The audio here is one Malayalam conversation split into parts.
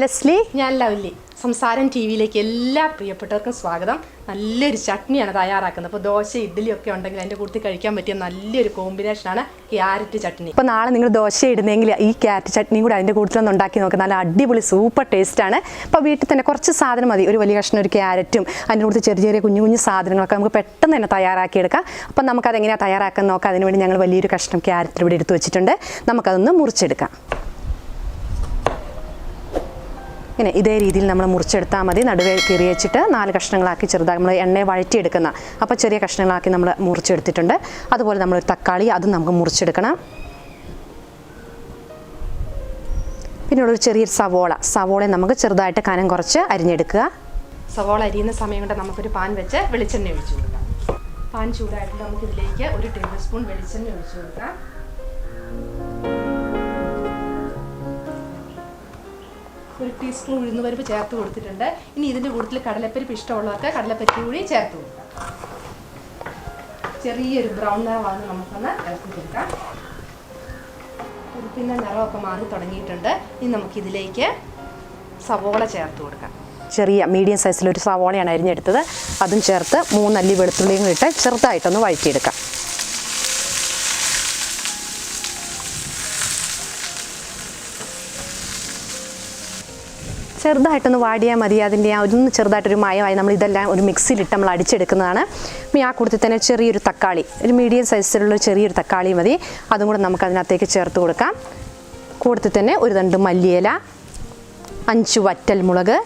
ലെസ്ലി, ഞാൻ ലവ്ലി. സംസാരം TV യിലേക്ക് എല്ലാ പ്രിയപ്പെട്ടവർക്കും സ്വാഗതം. നല്ലൊരു ചട്നിയാണ് തയ്യാറാക്കുന്നത്. അപ്പോൾ ദോശ ഇഡ്ഡലി ഒക്കെ ഉണ്ടെങ്കിൽ അതിൻ്റെ കൂട്ടത്തിൽ കഴിക്കാൻ പറ്റിയ നല്ലൊരു കോമ്പിനേഷനാണ് ക്യാരറ്റ് ചട്നി. ഇപ്പോൾ നാളെ നിങ്ങൾ ദോശ ഇടുന്നെങ്കിൽ ഈ ക്യാരറ്റ് ചട്നിയും കൂടി അതിൻ്റെ കൂട്ടത്തിലൊന്ന് ഉണ്ടാക്കി നോക്കുക. നല്ല അടിപൊളി സൂപ്പർ ടേസ്റ്റാണ്. അപ്പോൾ വീട്ടിൽ തന്നെ കുറച്ച് സാധനം മതി. ഒരു വലിയ കഷ്ണം ഒരു ക്യാരറ്റും അതിൻ്റെ കൂട്ടത്തിൽ ചെറിയ ചെറിയ കുഞ്ഞു കുഞ്ഞു സാധനങ്ങളൊക്കെ നമുക്ക് പെട്ടെന്ന് തന്നെ തയ്യാറാക്കിയെടുക്കാം. അപ്പം നമുക്കതെങ്ങനെയാണ് തയ്യാറാക്കാൻ നോക്കാം. അതിനുവേണ്ടി ഞങ്ങൾ വലിയൊരു കഷ്ണം ക്യാരറ്റ് ഇവിടെ എടുത്ത് വെച്ചിട്ടുണ്ട്. നമുക്കതൊന്ന് മുറിച്ചെടുക്കാം. ഇങ്ങനെ ഇതേ രീതിയിൽ നമ്മൾ മുറിച്ചെടുത്താൽ മതി. നടുവേ കീറി വെച്ചിട്ട് 4 കഷ്ണങ്ങളാക്കി ചെറുതായി നമ്മൾ എണ്ണയെ വഴറ്റിയെടുക്കുന്ന അപ്പോൾ ചെറിയ കഷ്ണങ്ങളാക്കി നമ്മൾ മുറിച്ചെടുത്തിട്ടുണ്ട്. അതുപോലെ നമ്മളൊരു തക്കാളി അതും നമുക്ക് മുറിച്ചെടുക്കണം. പിന്നെ ഒരു ചെറിയൊരു സവോള നമുക്ക് ചെറുതായിട്ട് കനം കുറച്ച് അരിഞ്ഞെടുക്കുക. സവോള അരിയുന്ന സമയം കൊണ്ട് നമുക്കൊരു പാൻ വെച്ച് വെളിച്ചെണ്ണ ഒഴിച്ചു കൊടുക്കാം. പാൻ ചൂടായിട്ട് നമുക്ക് ഇതിലേക്ക് 1 ടേബിൾ സ്പൂൺ വെളിച്ചെണ്ണ ഒഴിച്ചു കൊടുക്കാം. 1 ടീസ്പൂൺ ഉഴുന്നുപരിപ്പ് ചേർത്ത് കൊടുത്തിട്ടുണ്ട്. ഇനി ഇതിൻ്റെ കൂട്ടത്തിൽ കടലപ്പരിപ്പ് ഇഷ്ടമുള്ളവർക്ക് കടലപ്പരിപ്പ് കൂടി ചേർത്ത് കൊടുക്കാം. ചെറിയൊരു ബ്രൗൺ നിറമാകുന്ന നമുക്കൊന്ന് ഇളക്കി കൊടുക്കാം. പിന്നെ നിറമൊക്കെ മാറി തുടങ്ങിയിട്ടുണ്ട്. ഇനി നമുക്കിതിലേക്ക് സവോള ചേർത്ത് കൊടുക്കാം. ചെറിയ മീഡിയം സൈസിലൊരു സവോളയാണ് അരിഞ്ഞെടുത്തത്. അതും ചേർത്ത് 3 അല്ലി വെളുത്തുള്ളിയും ഇട്ട് ചെറുതായിട്ടൊന്ന് വഴറ്റിയെടുക്കാം. ചെറുതായിട്ടൊന്ന് വാടിയാൽ മതി. അതിൻ്റെ ഒന്ന് ചെറുതായിട്ടൊരു മയമായി നമ്മൾ ഇതെല്ലാം ഒരു മിക്സിയിലിട്ട് നമ്മൾ അടിച്ചെടുക്കുന്നതാണ്. ആ കൂട്ടത്തിൽ തന്നെ ചെറിയൊരു തക്കാളി, ഒരു മീഡിയം സൈസിലുള്ള ചെറിയൊരു തക്കാളി മതി. അതും കൂടെ നമുക്ക് അതിനകത്തേക്ക് ചേർത്ത് കൊടുക്കാം. കൂട്ടത്തിൽ തന്നെ ഒരു തണ്ട് മല്ലിയില, 5 വറ്റൽമുളക്,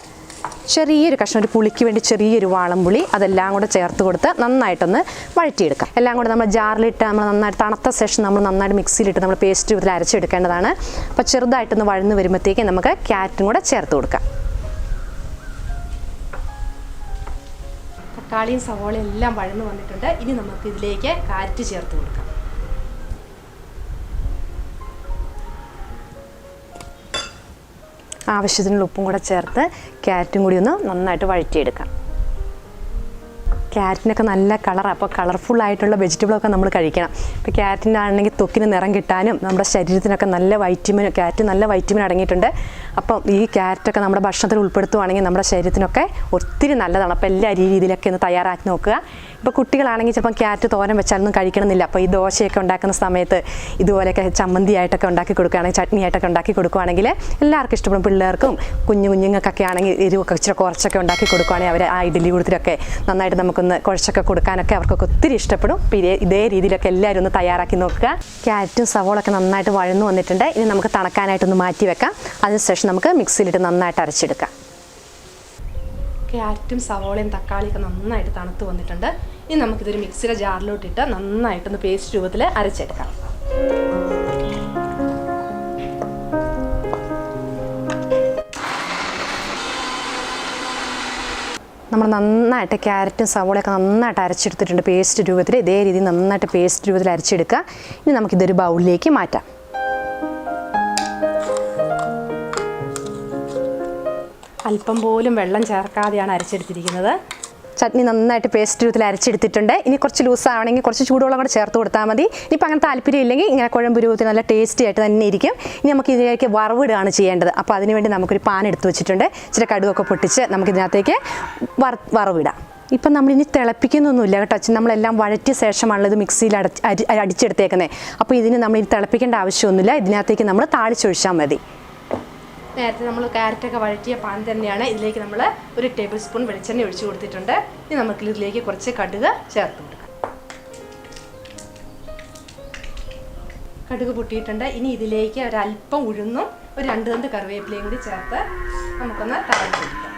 ചെറിയൊരു കഷ്ണം ഒരു പുളിക്ക് വേണ്ടി ചെറിയൊരു വാളംപുളി, അതെല്ലാം കൂടെ ചേർത്ത് കൊടുത്ത് നന്നായിട്ടൊന്ന് വഴറ്റിയെടുക്കാം. എല്ലാം കൂടെ നമ്മൾ ജാറിലിട്ട് നമ്മൾ നന്നായിട്ട് തണുത്ത ശേഷം നമ്മൾ നന്നായിട്ട് മിക്സിയിലിട്ട് നമ്മൾ പേസ്റ്റ് രൂപത്തിൽ അരച്ചെടുക്കേണ്ടതാണ്. അപ്പോൾ ചെറുതായിട്ടൊന്ന് വഴന്ന് വരുമ്പോഴത്തേക്ക് നമുക്ക് ക്യാരറ്റും കൂടെ ചേർത്ത് കൊടുക്കാം. തക്കാളിയും സവോളയും എല്ലാം വഴന്ന് വന്നിട്ടുണ്ട്. ഇനി നമുക്ക് ഇതിലേക്ക് ക്യാരറ്റ് ചേർത്ത് കൊടുക്കാം. ആവശ്യത്തിനുള്ള ഉപ്പും കൂടെ ചേർത്ത് ക്യാരറ്റും കൂടി ഒന്ന് നന്നായിട്ട് വഴറ്റിയെടുക്കാം. ക്യാരറ്റിനൊക്കെ നല്ല കളറാണ്. അപ്പോൾ കളർഫുള്ളായിട്ടുള്ള വെജിറ്റബിളൊക്കെ നമ്മൾ കഴിക്കണം. ഇപ്പോൾ ക്യാരറ്റിനാണെങ്കിൽ ത്വക്കിന് നിറം കിട്ടാനും നമ്മുടെ ശരീരത്തിനൊക്കെ നല്ല ക്യാരറ്റ് നല്ല വൈറ്റമിൻ അടങ്ങിയിട്ടുണ്ട്. അപ്പം ഈ ക്യാരറ്റൊക്കെ നമ്മുടെ ഭക്ഷണത്തിൽ ഉൾപ്പെടുത്തുവാണെങ്കിൽ നമ്മുടെ ശരീരത്തിനൊക്കെ ഒത്തിരി നല്ലതാണ്. അപ്പോൾ എല്ലാ രീതിയിലൊക്കെ ഒന്ന് തയ്യാറാക്കി നോക്കുക. ഇപ്പോൾ കുട്ടികളാണെങ്കിൽ ചിലപ്പം ക്യാരറ്റ് തോരൻ വെച്ചാലൊന്നും കഴിക്കണമെന്നില്ല. അപ്പോൾ ഈ ദോശയൊക്കെ ഉണ്ടാക്കുന്ന സമയത്ത് ഇതുപോലെയൊക്കെ ചമ്മന്തിയായിട്ടൊക്കെ ഉണ്ടാക്കി കൊടുക്കുകയാണെങ്കിൽ, ചട്നിയായിട്ടൊക്കെ ഉണ്ടാക്കി കൊടുക്കുകയാണെങ്കിൽ എല്ലാവർക്കും ഇഷ്ടപ്പെടും. പിള്ളേർക്കും കുഞ്ഞുങ്ങൾക്കൊക്കെ ആണെങ്കിൽ എരിവൊക്കെ ഇച്ചിരി കുറച്ചൊക്കെ ഉണ്ടാക്കി കൊടുക്കുകയാണെങ്കിൽ അവർ ആ ഇഡ്ഡലി കൂടത്തിലൊക്കെ നന്നായിട്ട് നമുക്കൊന്ന് കുഴച്ചൊക്കെ കൊടുക്കാനൊക്കെ അവർക്കൊക്കെ ഒത്തിരി ഇഷ്ടപ്പെടും. പിന്നെ ഇതേ രീതിയിലൊക്കെ എല്ലാവരും ഒന്ന് തയ്യാറാക്കി നോക്കുക. ക്യാരറ്റും സവോളൊക്കെ നന്നായിട്ട് വഴന്നു വന്നിട്ടുണ്ട്. ഇനി നമുക്ക് തണുക്കാനായിട്ടൊന്ന് മാറ്റി വെക്കാം. അതിനുശേഷം നമുക്ക് മിക്സിയിലിട്ട് നന്നായിട്ട് അരച്ചെടുക്കാം. ക്യാരറ്റും സവോളയും തക്കാളിയൊക്കെ നന്നായിട്ട് തണുത്ത് വന്നിട്ടുണ്ട്. ഇനി നമുക്കിതൊരു മിക്സിയുടെ ജാറിലോട്ടിട്ട് നന്നായിട്ടൊന്ന് പേസ്റ്റ് രൂപത്തിൽ അരച്ചെടുക്കാം. നമ്മൾ നന്നായിട്ട് ക്യാരറ്റും സവോളയൊക്കെ നന്നായിട്ട് അരച്ചെടുത്തിട്ടുണ്ട് പേസ്റ്റ് രൂപത്തിൽ. ഇതേ രീതിയിൽ നന്നായിട്ട് പേസ്റ്റ് രൂപത്തിൽ അരച്ചെടുക്കുക. ഇനി നമുക്കിതൊരു ബൗളിലേക്ക് മാറ്റാം. അല്പം പോലും വെള്ളം ചേർക്കാതെയാണ് അരച്ചെടുത്തിരിക്കുന്നത്. ചട്നി നന്നായിട്ട് പേസ്റ്റ് രൂപത്തിൽ അരച്ചെടുത്തിട്ടുണ്ട്. ഇനി കുറച്ച് ലൂസാവണമെങ്കിൽ കുറച്ച് ചൂടുവെള്ളം കൂടെ ചേർത്ത് കൊടുത്താൽ മതി. ഇനിയിപ്പോൾ അങ്ങനെ താല്പര്യം ഇല്ലെങ്കിൽ ഇങ്ങനെ കുഴമ്പ് രൂപത്തിൽ നല്ല ടേസ്റ്റി ആയിട്ട് തന്നെ ഇരിക്കും. ഇനി നമുക്ക് ഇതിലേക്ക് വറവിടുകയാണ് ചെയ്യേണ്ടത്. അപ്പോൾ അതിനുവേണ്ടി നമുക്കൊരു പാൻ എടുത്ത് വെച്ചിട്ടുണ്ട്. ഇച്ചിരി കടുകൊക്കെ പൊട്ടിച്ച് നമുക്കിതിനകത്തേക്ക് വറവിടാം. ഇപ്പം നമ്മളിനി തിളപ്പിക്കുന്നൊന്നുമില്ല കേട്ടോ. നമ്മളെല്ലാം വഴറ്റിയ ശേഷമാണല്ലോ ഇത് മിക്സിയിൽ അടിച്ചെടുത്തേക്കുന്നത്. അപ്പോൾ ഇതിന് നമ്മൾ ഇനി തിളപ്പിക്കേണ്ട ആവശ്യമൊന്നുമില്ല. ഇതിനകത്തേക്ക് നമ്മൾ താളിച്ചൊഴിച്ചാൽ മതി. നേരത്തെ നമ്മൾ ക്യാരറ്റൊക്കെ വഴറ്റിയ പാൻ തന്നെയാണ്. ഇതിലേക്ക് നമ്മൾ 1 ടേബിൾ സ്പൂൺ വെളിച്ചെണ്ണ ഒഴിച്ചു കൊടുത്തിട്ടുണ്ട്. ഇനി നമുക്ക് ഇതിലേക്ക് കുറച്ച് കടുക് ചേർത്ത് കൊടുക്കാം. കടുക് പൊട്ടിയിട്ടുണ്ട്. ഇനി ഇതിലേക്ക് ഒരല്പം ഉഴുന്നും 2 തണ്ട് കറിവേപ്പിലയും കൂടി ചേർത്ത് നമുക്കൊന്ന് താളിച്ചെടുക്കാം.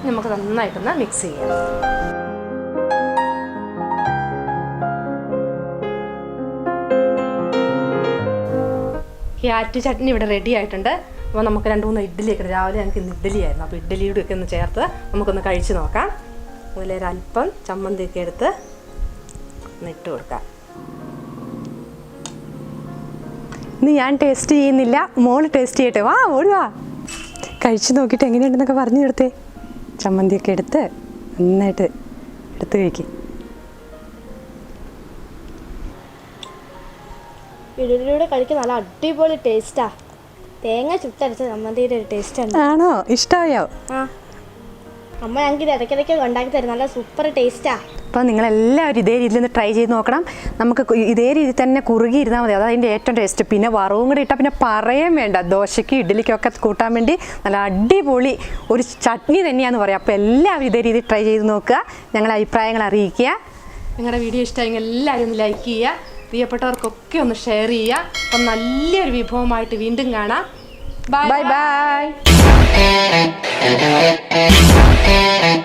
നമുക്ക് നന്നായിട്ടൊന്ന് മിക്സ് ചെയ്യാം. ക്യാരറ്റ് ചട്നി ഇവിടെ റെഡി ആയിട്ടുണ്ട്. അപ്പോൾ നമുക്ക് 2-3 ഇഡ്ഡലിയൊക്കെ രാവിലെ ഞങ്ങൾക്ക് ഇന്ന് ഇഡ്ഡലിയായിരുന്നു. അപ്പോൾ ഇഡ്ഡലിയുടെ ഒക്കെ ഒന്ന് ചേർത്ത് നമുക്കൊന്ന് കഴിച്ച് നോക്കാം. അതുപോലെ ഒരല്പം ചമ്മന്തിയൊക്കെ എടുത്ത് ഇട്ട് കൊടുക്കാം. ഇന്ന് ഞാൻ ടേസ്റ്റ് ചെയ്യുന്നില്ല, മോള് ടേസ്റ്റ് ചെയ്യട്ടെ. വാ ഓടുവാ, കഴിച്ചു നോക്കിയിട്ട് എങ്ങനെയുണ്ടെന്നൊക്കെ പറഞ്ഞു കൊടുത്തേ. ചമ്മന്തിയൊക്കെ എടുത്ത് നന്നായിട്ട് എടുത്ത് കഴിക്കും. ഇഡലിയുടെ കഴിക്കാൻ നല്ല അടിപൊളി ടേസ്റ്റാ. തേങ്ങ ചുട്ടരച്ച ചമ്മന്തിയുടെ ഒരു ടേസ്റ്റ് ഉണ്ട്. ആണോ? ഇഷ്ടമായോ? ആ, അമ്മ ഞങ്ങൾക്ക് ഇത് ഇടയ്ക്കിടയ്ക്ക് ഉണ്ടാക്കി തരും. നല്ല സൂപ്പർ ടേസ്റ്റാ. അപ്പോൾ നിങ്ങളെല്ലാവരും ഇതേ രീതിയിൽ ഒന്ന് ട്രൈ ചെയ്ത് നോക്കണം. നമുക്ക് ഇതേ രീതിയിൽ തന്നെ കുറുകി ഇരുന്നാൽ മതി. അതാണ് അതിൻ്റെ ഏറ്റവും ടേസ്റ്റ്. പിന്നെ വറവും കൂടി ഇട്ടാൽ പിന്നെ പറയാൻ വേണ്ട. ദോശയ്ക്കും ഇഡ്ഡലിക്കും ഒക്കെ കൂട്ടാൻ വേണ്ടി നല്ല അടിപൊളി ഒരു ചട്നി തന്നെയാണെന്ന് പറയാം. അപ്പോൾ എല്ലാവരും ഇതേ രീതിയിൽ ട്രൈ ചെയ്ത് നോക്കുക. ഞങ്ങളുടെ അഭിപ്രായങ്ങൾ അറിയിക്കുക. നിങ്ങളുടെ വീഡിയോ ഇഷ്ടമായെങ്കിൽ എല്ലാവരും ഒന്ന് ലൈക്ക് ചെയ്യുക. പ്രിയപ്പെട്ടവർക്കൊക്കെ ഒന്ന് ഷെയർ ചെയ്യുക. അപ്പം നല്ലൊരു വിഭവമായിട്ട് വീണ്ടും കാണാം. Bye bye.